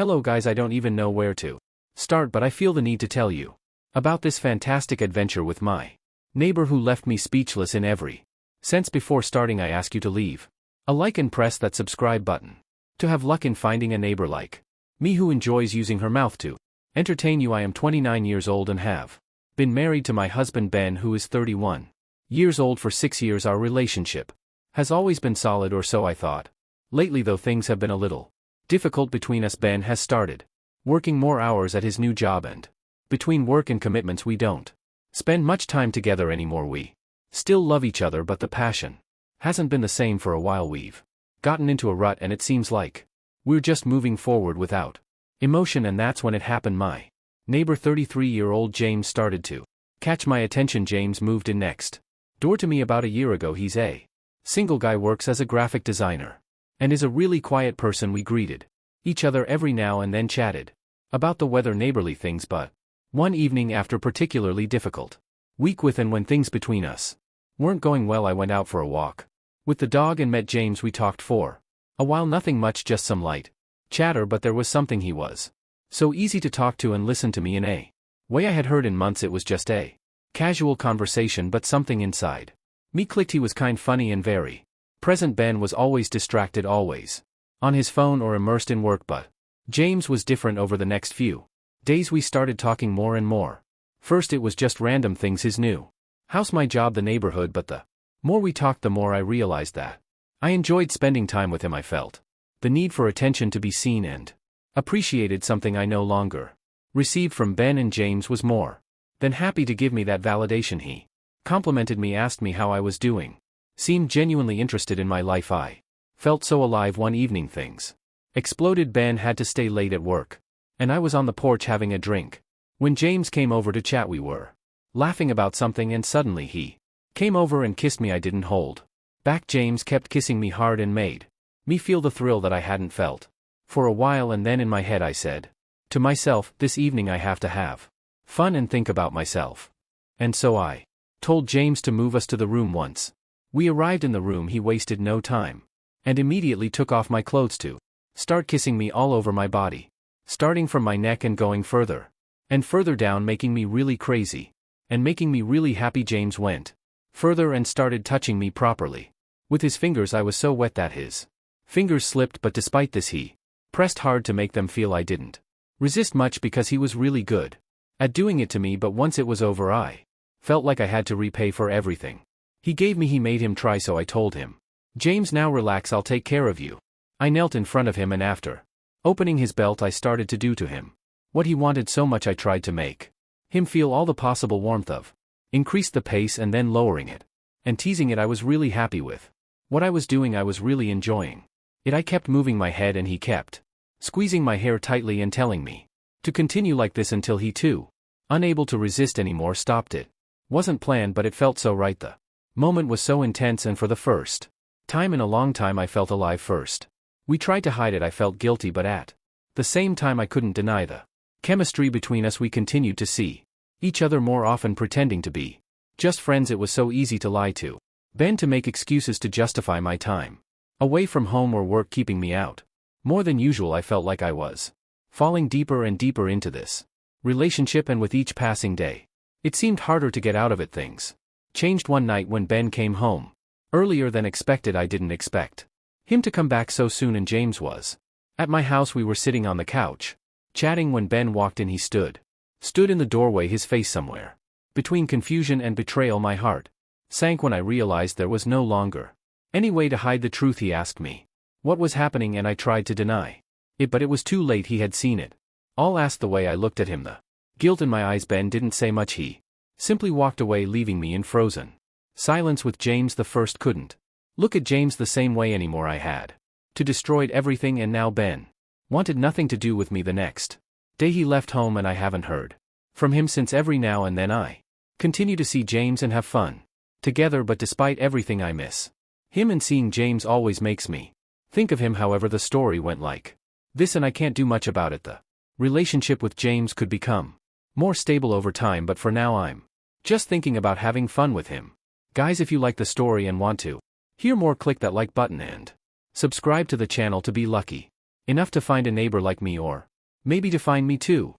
Hello guys, I don't even know where to start, but I feel the need to tell you about this fantastic adventure with my neighbor who left me speechless in every sense. Before starting, I ask you to leave a like and press that subscribe button to have luck in finding a neighbor like me who enjoys using her mouth to entertain you. I am 29 years old and have been married to my husband Ben, who is 31 years old, for 6 years. Our relationship has always been solid, or so I thought. Lately, though, things have been a little difficult between us. Ben has started working more hours at his new job, and between work and commitments we don't spend much time together anymore. We still love each other, but the passion hasn't been the same for a while. We've gotten into a rut and it seems like we're just moving forward without emotion, and that's when it happened. My neighbor, 33-year-old James, started to catch my attention. James moved in next door to me about a year ago. He's a single guy, works as a graphic designer, and is a really quiet person. We greeted each other every now and then, chatted about the weather, neighborly things, but one evening after a particularly difficult week with and when things between us weren't going well, I went out for a walk with the dog and met James. We talked for a while, nothing much, just some light chatter, but there was something. He was so easy to talk to and listen to me in a way I had heard in months. It was just a casual conversation, but something inside me clicked. He was kind, funny, and very present. Ben was always distracted, always on his phone or immersed in work, but James was different. Over the next few days we started talking more and more. First it was just random things: his new house, my job, the neighborhood, but the more we talked, the more I realized that I enjoyed spending time with him. I felt the need for attention, to be seen and appreciated, something I no longer received from Ben, and James was more than happy to give me that validation. He complimented me, asked me how I was doing, seemed genuinely interested in my life. I felt so alive. One evening things exploded. Ben had to stay late at work, and I was on the porch having a drink when James came over to chat. We were laughing about something, and suddenly he came over and kissed me. I didn't hold back. James kept kissing me hard and made me feel the thrill that I hadn't felt for a while, and then in my head I said to myself, this evening I have to have fun and think about myself. And so I told James to move us to the room. Once we arrived in the room, he wasted no time and immediately took off my clothes to start kissing me all over my body, starting from my neck and going further and further down, making me really crazy and making me really happy. James went further and started touching me properly with his fingers. I was so wet that his fingers slipped, but despite this he pressed hard to make them feel. I didn't resist much because he was really good at doing it to me, but once it was over I felt like I had to repay for everything he gave me. He made him try, so I told him, James, now relax, I'll take care of you. I knelt in front of him, and after opening his belt I started to do to him what he wanted so much. I tried to make him feel all the possible warmth of increased the pace and then lowering it and teasing it. I was really happy with what I was doing. I was really enjoying it. I kept moving my head and he kept squeezing my hair tightly and telling me to continue like this until he too, unable to resist anymore, stopped. It wasn't planned, but it felt so right. The moment was so intense, and for the first time in a long time I felt alive. First we tried to hide it. I felt guilty, but at the same time I couldn't deny the chemistry between us. We continued to see each other more often, pretending to be just friends. It was so easy to lie to Ben, to make excuses to justify my time away from home or work keeping me out more than usual. I felt like I was falling deeper and deeper into this relationship, and with each passing day it seemed harder to get out of it. Things changed one night when Ben came home earlier than expected. I didn't expect him to come back so soon, and James was at my house. We were sitting on the couch chatting when Ben walked in. He stood in the doorway, his face somewhere between confusion and betrayal. My heart sank when I realized there was no longer any way to hide the truth. He asked me what was happening, and I tried to deny it, but it was too late. He had seen it all. Asked the way I looked at him, the guilt in my eyes. Ben didn't say much. He simply walked away, leaving me in frozen silence with James. The first couldn't look at James the same way anymore. I had to destroyed everything, and now Ben wanted nothing to do with me. The next day he left home, and I haven't heard from him since. Every now and then I continue to see James and have fun together, but despite everything I miss him, and seeing James always makes me think of him. However, the story went like this, and I can't do much about it. The relationship with James could become more stable over time, but for now I'm just thinking about having fun with him. Guys, if you like the story and want to hear more, click that like button and subscribe to the channel to be lucky enough to find a neighbor like me, or Maybe to find me too.